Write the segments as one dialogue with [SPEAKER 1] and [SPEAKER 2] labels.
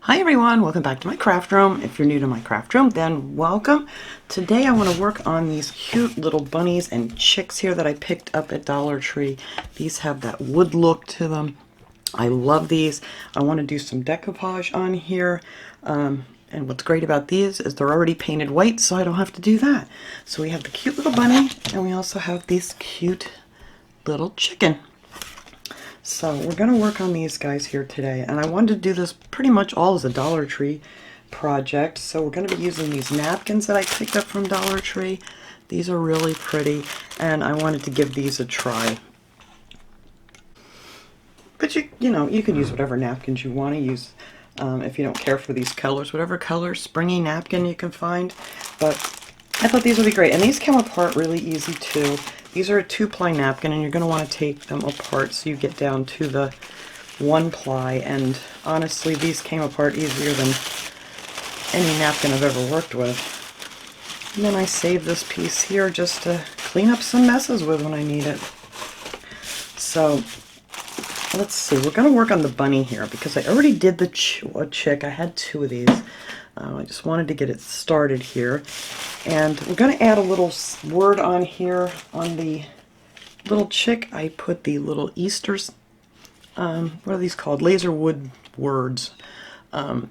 [SPEAKER 1] Hi everyone, welcome back to my craft room. If you're new to my craft room, then welcome. Today I want to work on these cute little bunnies and chicks here that I picked up at Dollar Tree. These have that wood look to them. I love these. I want to do some decoupage on here. And what's great about these is they're already painted white, so I don't have to do that. So we have the cute little bunny, and we also have these cute little chicken. So we're going to work on these guys here today, and I wanted to do this pretty much all as a Dollar Tree project. So we're going to be using these napkins that I picked up from Dollar Tree. These are really pretty, and I wanted to give these a try. But you know, you could use whatever napkins you want to use if you don't care for these colors. Whatever color springy napkin you can find. But I thought these would be great, and these come apart really easy too. These are a 2-ply napkin, and you're going to want to take them apart so you get down to the 1-ply, and honestly these came apart easier than any napkin I've ever worked with. And then I save this piece here just to clean up some messes with when I need it. So let's see, we're going to work on the bunny here because I already did the chick. I had 2 of these. I just wanted to get it started here. And we're going to add a little word on here. On the little chick, I put the little Easter's, what are these called? Laser wood words. You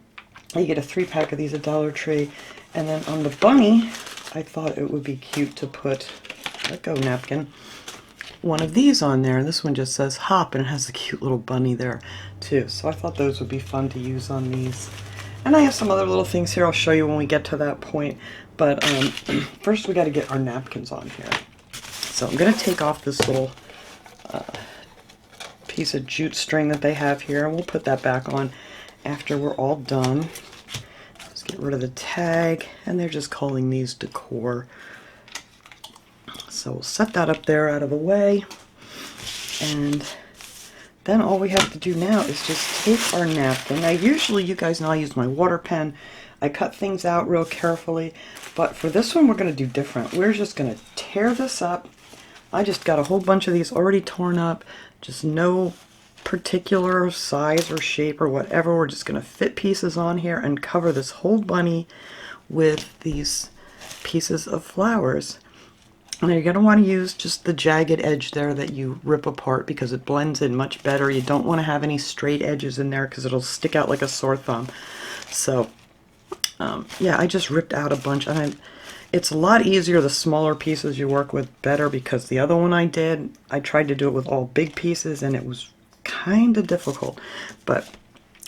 [SPEAKER 1] get a 3-pack of these at Dollar Tree. And then on the bunny, I thought it would be cute to put, let go napkin, one of these on there. This one just says hop, and it has a cute little bunny there too. So I thought those would be fun to use on these. And I have some other little things here I'll show you when we get to that point. But first we got to get our napkins on here. So I'm going to take off this little piece of jute string that they have here, and we'll put that back on after we're all done. Let's get rid of the tag, and they're just calling these decor. So we'll set that up there out of the way, and then all we have to do now is just take our napkin. Now usually, you guys know I use my water pen. I cut things out real carefully, but for this one we're going to do different. We're just going to tear this up. I just got a whole bunch of these already torn up, just no particular size or shape or whatever. We're just going to fit pieces on here and cover this whole bunny with these pieces of flowers. And you're going to want to use just the jagged edge there that you rip apart because it blends in much better. You don't want to have any straight edges in there because it'll stick out like a sore thumb. So yeah, I just ripped out a bunch, and it's a lot easier the smaller pieces you work with better, because the other one I tried to do it with all big pieces and it was kind of difficult. But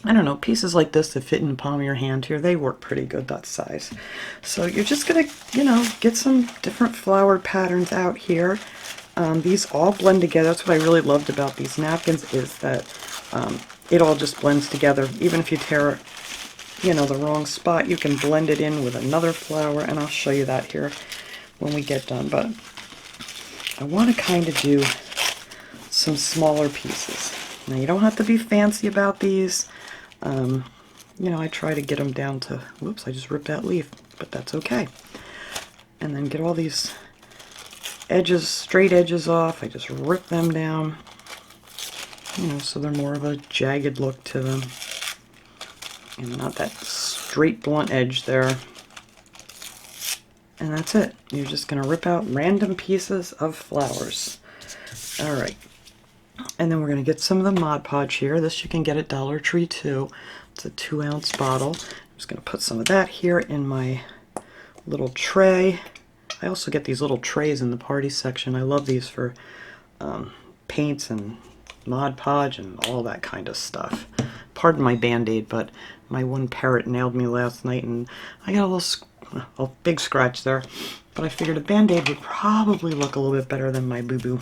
[SPEAKER 1] I don't know, pieces like this that fit in the palm of your hand here, they work pretty good that size. So you're just gonna, you know, get some different flowered patterns out here. These all blend together. That's what I really loved about these napkins, is that it all just blends together. Even if you tear, you know, the wrong spot, you can blend it in with another flower, and I'll show you that here when we get done. But I want to kind of do some smaller pieces. Now you don't have to be fancy about these. You know, I try to get them down to, whoops, I just ripped that leaf, but that's okay. And then get all these edges, straight edges off. I just rip them down, you know, so they're more of a jagged look to them, and not that straight blunt edge there. And that's it. You're just going to rip out random pieces of flowers. Alright. And then we're going to get some of the Mod Podge here. This you can get at Dollar Tree too. It's a 2-ounce bottle. I'm just going to put some of that here in my little tray. I also get these little trays in the party section. I love these for paints and Mod Podge and all that kind of stuff. Pardon my Band-Aid, but my one parrot nailed me last night, and I got a big scratch there. But I figured a Band-Aid would probably look a little bit better than my boo-boo.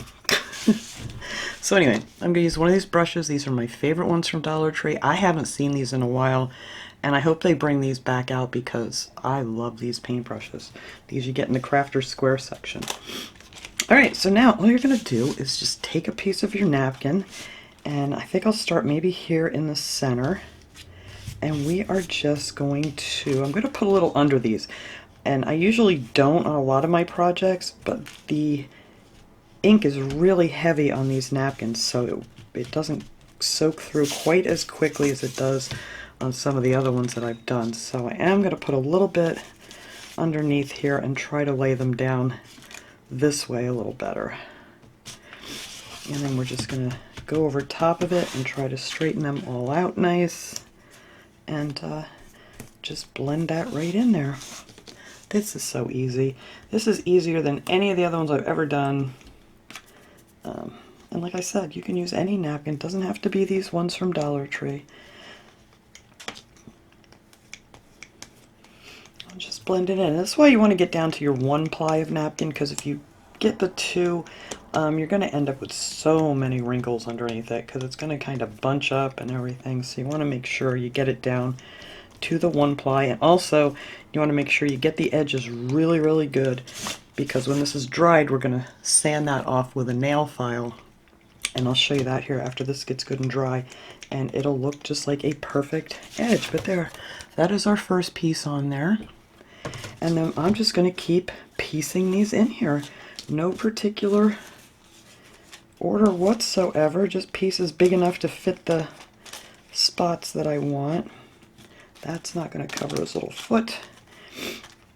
[SPEAKER 1] So anyway, I'm going to use one of these brushes. These are my favorite ones from Dollar Tree. I haven't seen these in a while, and I hope they bring these back out because I love these paintbrushes. These you get in the Crafter's Square section. Alright, so now all you're going to do is just take a piece of your napkin, and I think I'll start maybe here in the center. And we are just going to, I'm going to put a little under these. And I usually don't on a lot of my projects, but the ink is really heavy on these napkins, so it doesn't soak through quite as quickly as it does on some of the other ones that I've done. So I am going to put a little bit underneath here and try to lay them down this way a little better. And then we're just going to go over top of it and try to straighten them all out nice. And just blend that right in there. This is so easy. This is easier than any of the other ones I've ever done. And like I said, you can use any napkin. It doesn't have to be these ones from Dollar Tree. I'll just blend it in. That's why you want to get down to your 1 ply of napkin, because if you get the 2, you're going to end up with so many wrinkles underneath it, because it's going to kind of bunch up and everything. So you want to make sure you get it down to the 1 ply, and also you want to make sure you get the edges really, really good, because when this is dried, we're going to sand that off with a nail file, and I'll show you that here after this gets good and dry, and it'll look just like a perfect edge. But there, that is our first piece on there, and then I'm just going to keep piecing these in here. No particular order whatsoever, just pieces big enough to fit the spots that I want. That's not going to cover his little foot.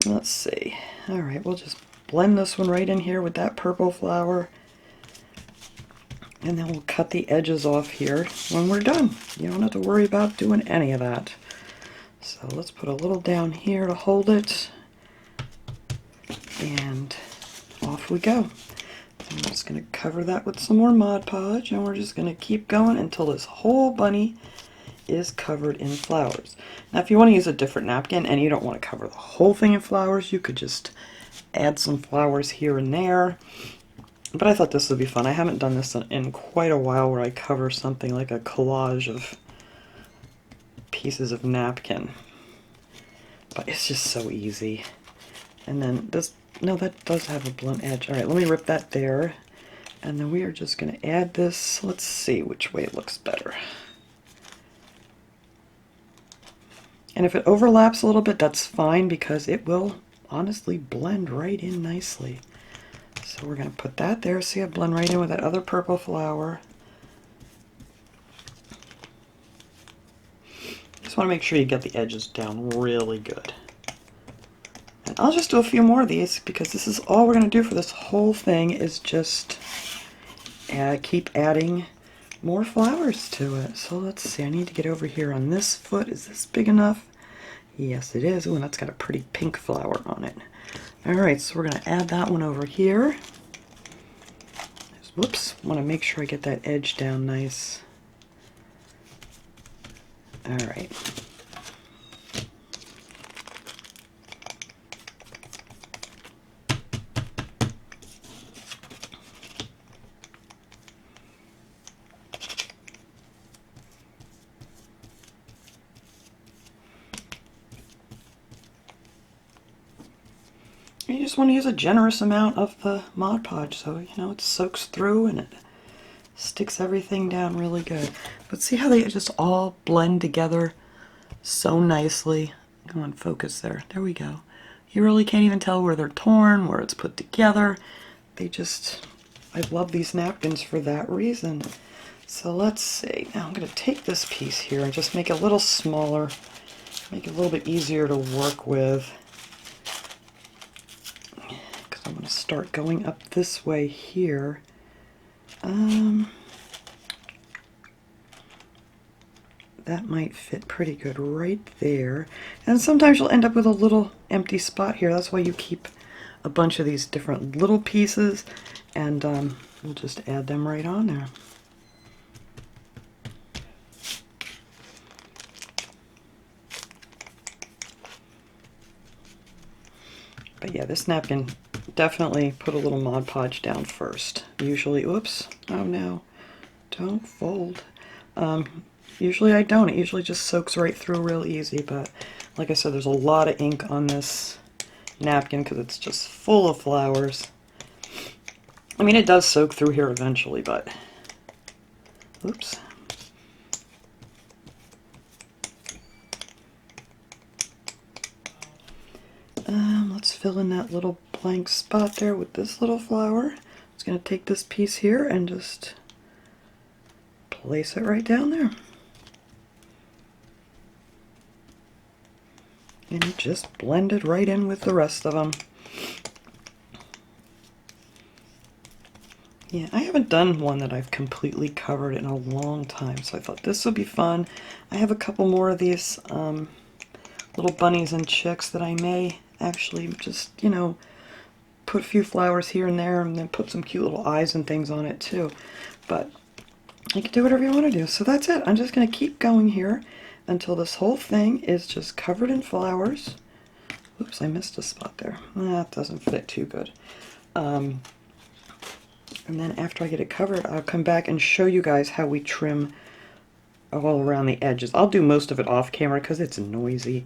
[SPEAKER 1] Let's see. Alright, we'll just blend this one right in here with that purple flower. And then we'll cut the edges off here when we're done. You don't have to worry about doing any of that. So let's put a little down here to hold it. And off we go. I'm just going to cover that with some more Mod Podge, and we're just going to keep going until this whole bunny is covered in flowers. Now if you want to use a different napkin and you don't want to cover the whole thing in flowers, you could just add some flowers here and there. But I thought this would be fun. I haven't done this in quite a while where I cover something like a collage of pieces of napkin. But it's just so easy. And then this, no, that does have a blunt edge. Alright, let me rip that there. And then we are just going to add this. Let's see which way it looks better. And if it overlaps a little bit, that's fine, because it will honestly blend right in nicely. So we're going to put that there. See, I blend right in with that other purple flower. Just want to make sure you get the edges down really good. And I'll just do a few more of these, because this is all we're going to do for this whole thing, is just keep adding more flowers to it. So let's see, I need to get over here on this foot. Is this big enough? Yes, it is. Ooh, and that's got a pretty pink flower on it. Alright, so we're going to add that one over here. Whoops, want to make sure I get that edge down nice. Alright. You just want to use a generous amount of the Mod Podge, so you know it soaks through and it sticks everything down really good. But see how they just all blend together so nicely? Come on, focus there. There we go. You really can't even tell where they're torn, where it's put together. They just, I love these napkins for that reason. So let's see. Now I'm going to take this piece here and just make it a little smaller, make it a little bit easier to work with. I'm going to start going up this way here. That might fit pretty good right there. And sometimes you'll end up with a little empty spot here. That's why you keep a bunch of these different little pieces, and we'll just add them right on there. But yeah, this napkin, definitely put a little Mod Podge down first. Usually, oops, oh no, don't fold. Usually I don't. It usually just soaks right through real easy, but like I said, there's a lot of ink on this napkin because it's just full of flowers. I mean, it does soak through here eventually, but oops. Let's fill in that little blank spot there with this little flower. It's going to take this piece here and just place it right down there. And it just blended right in with the rest of them. Yeah, I haven't done one that I've completely covered in a long time, so I thought this would be fun. I have a couple more of these little bunnies and chicks that I may actually just, you know, put a few flowers here and there and then put some cute little eyes and things on it too. But you can do whatever you want to do. So that's it. I'm just going to keep going here until this whole thing is just covered in flowers. Oops, I missed a spot there. That doesn't fit too good. And then after I get it covered, I'll come back and show you guys how we trim all around the edges. I'll do most of it off camera because it's noisy,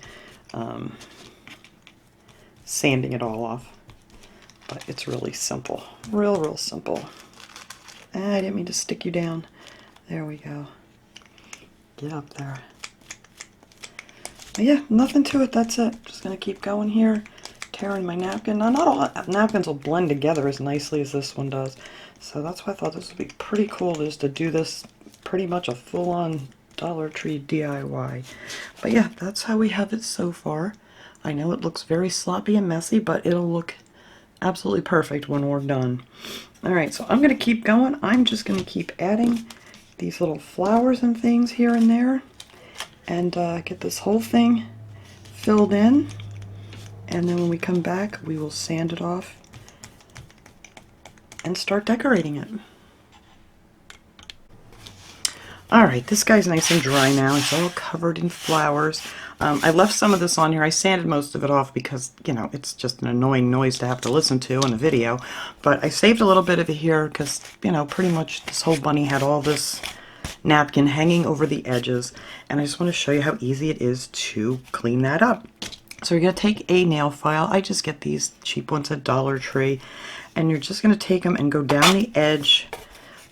[SPEAKER 1] sanding it all off. But it's really simple. Real simple. I didn't mean to stick you down. There we go. Get up there. But yeah, nothing to it. That's it. Just going to keep going here. Tearing my napkin. Now, not all napkins will blend together as nicely as this one does. So that's why I thought this would be pretty cool, just to do this pretty much a full-on Dollar Tree DIY. But yeah, that's how we have it so far. I know it looks very sloppy and messy, but it'll look absolutely perfect when we're done. Alright, so I'm going to keep going. I'm just going to keep adding these little flowers and things here and there. And get this whole thing filled in. And then when we come back, we will sand it off and start decorating it. Alright, this guy's nice and dry now. It's all covered in flowers. I left some of this on here. I sanded most of it off because, you know, it's just an annoying noise to have to listen to in a video. But I saved a little bit of it here because, you know, pretty much this whole bunny had all this napkin hanging over the edges. And I just want to show you how easy it is to clean that up. So you're going to take a nail file. I just get these cheap ones at Dollar Tree. And you're just going to take them and go down the edge.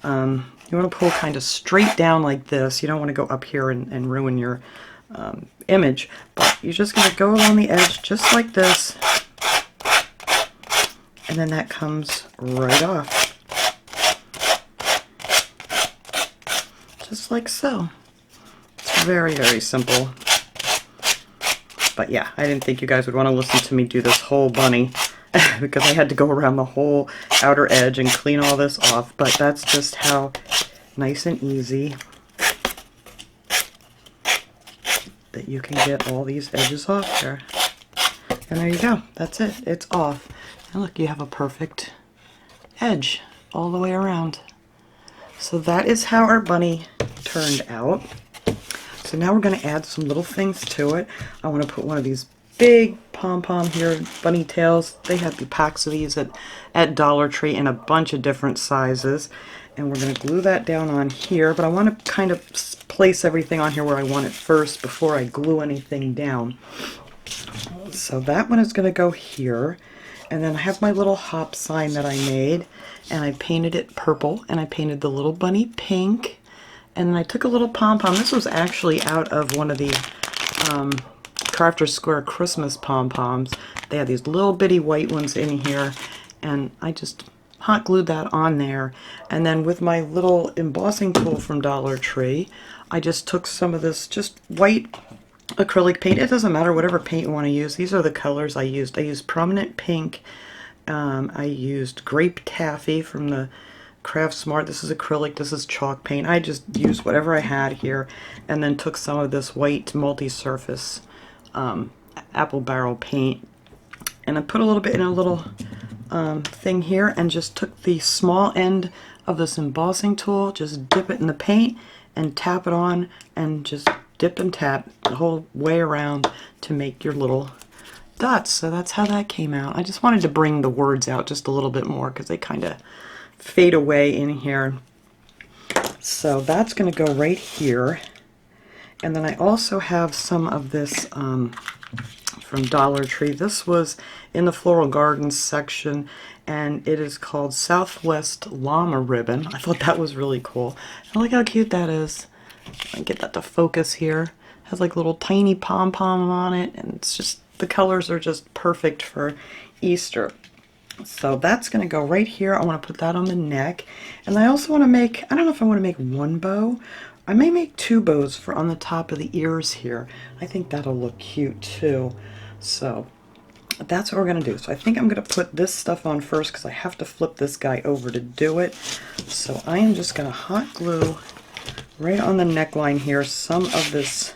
[SPEAKER 1] You want to pull kind of straight down like this. You don't want to go up here and ruin your image. But you're just going to go along the edge just like this. And then that comes right off. Just like so. It's very simple. But yeah, I didn't think you guys would want to listen to me do this whole bunny because I had to go around the whole outer edge and clean all this off. But that's just how nice and easy that you can get all these edges off there. And there you go. That's it. It's off. And look, you have a perfect edge all the way around. So that is how our bunny turned out. So now we're going to add some little things to it. I want to put one of these big pom-pom here, bunny tails. They have the packs of these at Dollar Tree in a bunch of different sizes. And we're going to glue that down on here. But I want to kind of place everything on here where I want it first before I glue anything down. So that one is going to go here. And then I have my little hop sign that I made. And I painted it purple. And I painted the little bunny pink. And then I took a little pom-pom. This was actually out of one of the Crafter's Square Christmas pom-poms. They had these little bitty white ones in here. And I just hot glued that on there. And then with my little embossing tool from Dollar Tree, I just took some of this just white acrylic paint. It doesn't matter, whatever paint you want to use. These are the colors I used. I used Prominent Pink. I used Grape Taffy from the Craft Smart. This is acrylic, this is chalk paint. I just used whatever I had here and then took some of this white multi-surface apple barrel paint and I put a little bit in a little thing here and just took the small end of this embossing tool, just dip it in the paint and tap it on and just dip and tap the whole way around to make your little dots. So that's how that came out. I just wanted to bring the words out just a little bit more because they kind of fade away in here. So that's going to go right here. And then I also have some of this from Dollar Tree. This was in the Floral Gardens section and it is called Southwest Llama Ribbon. I thought that was really cool. And look how cute that is. I get that to focus here. It has like little tiny pom-pom on it and it's just, the colors are just perfect for Easter. So that's going to go right here. I want to put that on the neck. And I also want to make, I don't know if I want to make one bow. I may make two bows for on the top of the ears here. I think that'll look cute too. So that's what we're going to do. So I think I'm going to put this stuff on first because I have to flip this guy over to do it. So I am just going to hot glue right on the neckline here some of this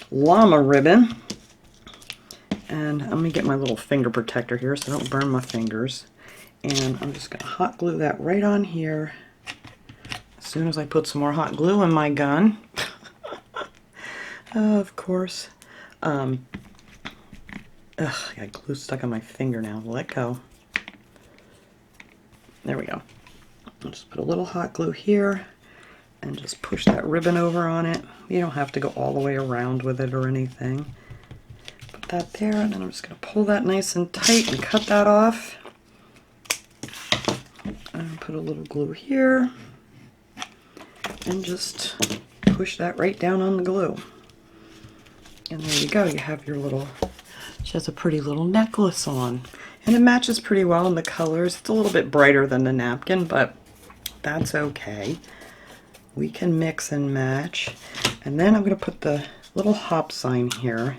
[SPEAKER 1] llama ribbon. And I'm going to get my little finger protector here so I don't burn my fingers. And I'm just going to hot glue that right on here as soon as I put some more hot glue in my gun. Of course. Ugh, I got glue stuck on my finger now. Let go. There we go. I'll just put a little hot glue here and just push that ribbon over on it. You don't have to go all the way around with it or anything. Put that there, and then I'm just going to pull that nice and tight and cut that off. And put a little glue here and just push that right down on the glue. And there you go, you have your little, she has a pretty little necklace on. And it matches pretty well in the colors. It's a little bit brighter than the napkin, but that's okay. We can mix and match. And then I'm going to put the little hop sign here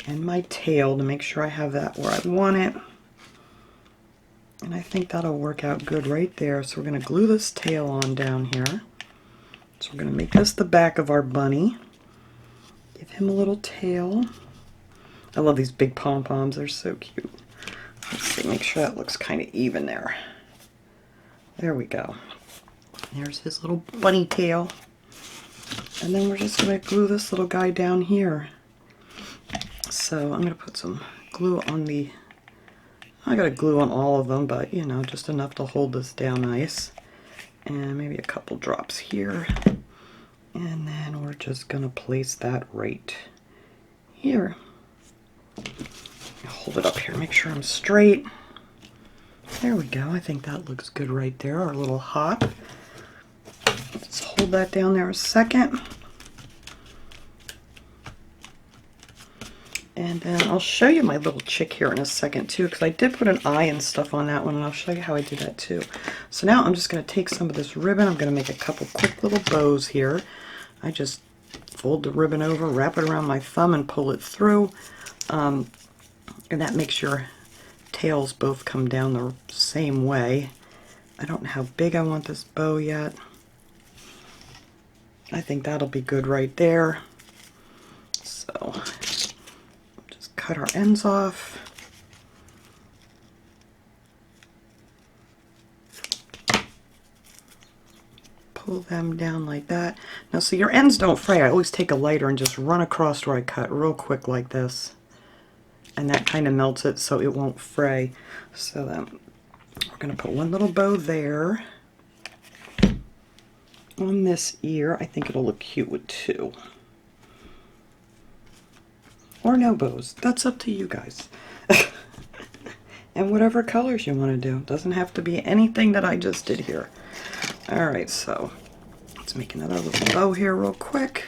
[SPEAKER 1] and my tail to make sure I have that where I want it. And I think that'll work out good right there. So we're going to glue this tail on down here. So we're going to make this the back of our bunny. Give him a little tail. I love these big pom-poms. They're so cute. Let's see, make sure that looks kind of even there. There we go. There's his little bunny tail. And then we're just going to glue this little guy down here. So I'm going to put some glue on the... I got to glue on all of them, but you know, just enough to hold this down nice. And maybe a couple drops here. And then we're just going to place that right here. Hold it up here, make sure I'm straight. There we go. I think that looks good right there, our little hop. Let's hold that down there a second. And then I'll show you my little chick here in a second too, because I did put an eye and stuff on that one, and I'll show you how I did that too. So now I'm just going to take some of this ribbon. I'm going to make a couple quick little bows here. I just fold the ribbon over, wrap it around my thumb, and pull it through. And that makes your tails both come down the same way. I don't know how big I want this bow yet. I think that'll be good right there. So just cut our ends off. Pull them down like that. Now so your ends don't fray. I always take a lighter and just run across where I cut real quick like this. And that kind of melts it so it won't fray. So then we're going to put one little bow there. On this ear, I think it'll look cute with two. Or no bows. That's up to you guys. And whatever colors you want to do. Doesn't have to be anything that I just did here. Alright, so let's make another little bow here real quick.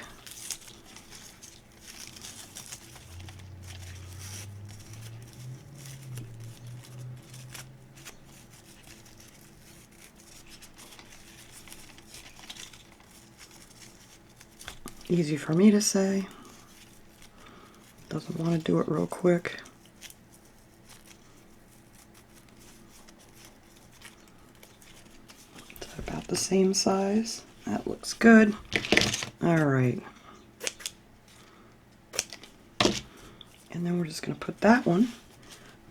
[SPEAKER 1] Easy for me to say. Doesn't want to do it real quick. It's about the same size. That looks good. Alright. And then we're just going to put that one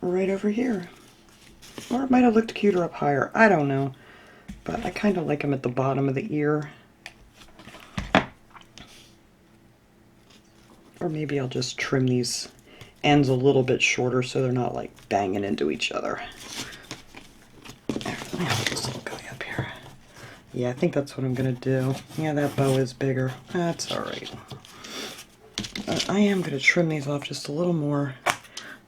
[SPEAKER 1] right over here. Or it might have looked cuter up higher. I don't know. But I kind of like them at the bottom of the ear. Or maybe I'll just trim these ends a little bit shorter so they're not like banging into each other. There, let me hold this little guy up here. Yeah, I think that's what I'm going to do. Yeah, that bow is bigger. That's alright. I am going to trim these off just a little more,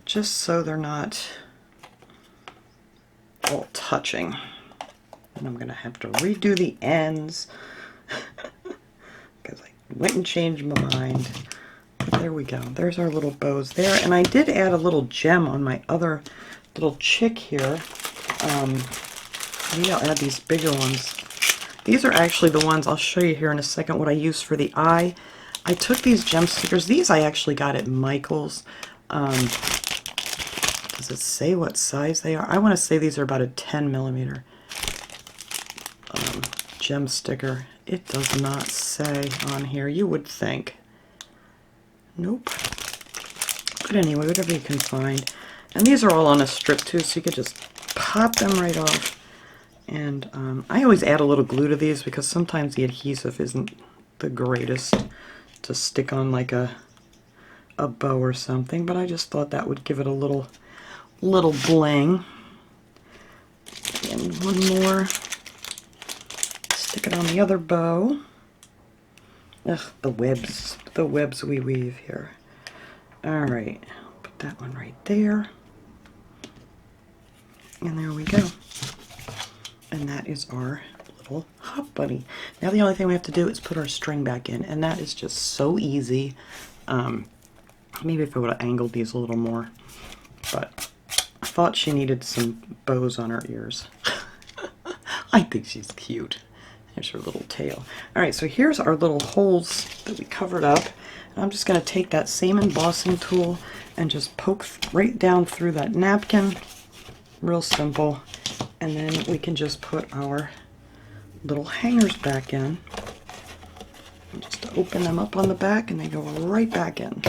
[SPEAKER 1] just so they're not all touching. And I'm going to have to redo the ends because I went and changed my mind. But there we go. There's our little bows there. And I did add a little gem on my other little chick here. Maybe I'll add these bigger ones. These are actually the ones, I'll show you here in a second what I use for the eye. I took these gem stickers. These I actually got at Michael's. Does it say what size they are? I want to say these are about a 10 millimeter gem sticker. It does not say on here. You would think. Nope. But anyway, whatever you can find. And these are all on a strip too, so you could just pop them right off. And I always add a little glue to these because sometimes the adhesive isn't the greatest to stick on like a bow or something, but I just thought that would give it a little bling. And one more. Stick it on the other bow. Ugh, the webs we weave here. All right, put that one right there. And there we go. And that is our little hop bunny. Now the only thing we have to do is put our string back in, and that is just so easy. Maybe if I would have angled these a little more, but I thought she needed some bows on her ears. I think she's cute. There's her little tail. All right, so here's our little holes that we covered up. And I'm just going to take that same embossing tool and just poke right down through that napkin. Real simple. And then we can just put our little hangers back in. And just open them up on the back and they go right back in.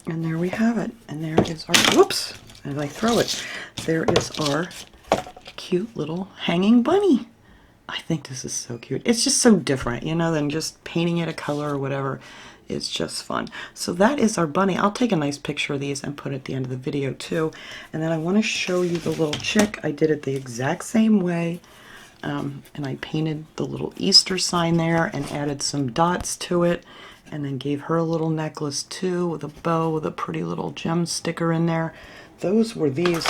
[SPEAKER 1] And there we have it. And there is our, whoops, as I throw it, there is our cute little hanging bunny. I think this is so cute. It's just so different, you know, than just painting it a color or whatever. It's just fun. So that is our bunny. I'll take a nice picture of these and put it at the end of the video too. And then I want to show you the little chick. I did it the exact same way. And I painted the little Easter sign there and added some dots to it. And then gave her a little necklace too with a bow with a pretty little gem sticker in there. Those were these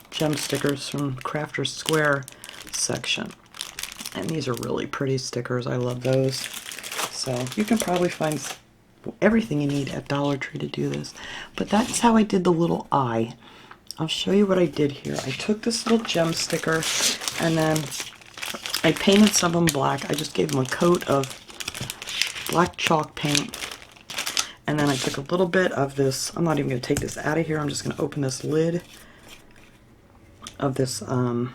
[SPEAKER 1] gem stickers from Crafter's Square section. And these are really pretty stickers. I love those. So you can probably find everything you need at Dollar Tree to do this. But that's how I did the little eye. I'll show you what I did here. I took this little gem sticker and then I painted some of them black. I just gave them a coat of black chalk paint. And then I took a little bit of this, I'm not even going to take this out of here, I'm just going to open this lid of this, well,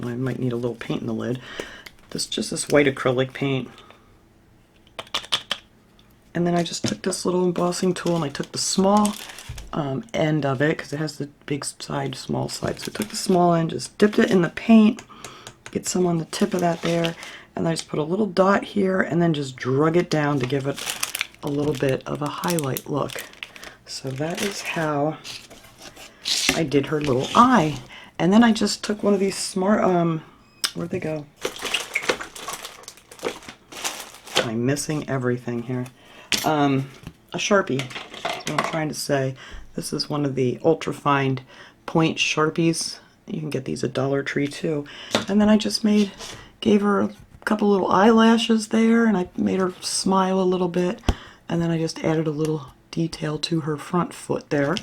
[SPEAKER 1] I might need a little paint in the lid. Just this white acrylic paint. And then I just took this little embossing tool and I took the small end of it, because it has the big side, small side. So I took the small end, just dipped it in the paint, get some on the tip of that there, and I just put a little dot here and then just drug it down to give it a little bit of a highlight look. So that is how I did her little eye. And then I just took one of these smart, where'd they go? I'm missing everything here. A Sharpie, that's what I'm trying to say. This is one of the ultra fine point Sharpies. You can get these at Dollar Tree too. And then I just gave her a couple little eyelashes there, and I made her smile a little bit, and then I just added a little detail to her front foot there,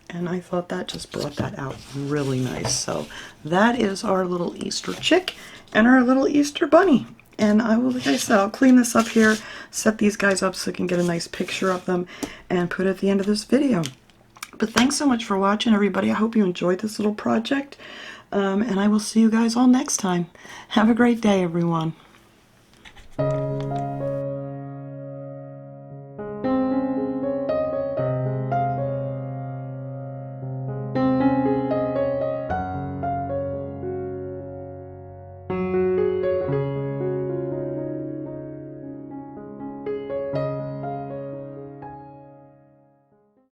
[SPEAKER 1] and I thought that just brought that out really nice. So that is our little Easter chick and our little Easter bunny. And I will, like I said, I'll clean this up here, set these guys up so I can get a nice picture of them, and put it at the end of this video. But thanks so much for watching, everybody. I hope you enjoyed this little project. And I will see you guys all next time. Have a great day, everyone.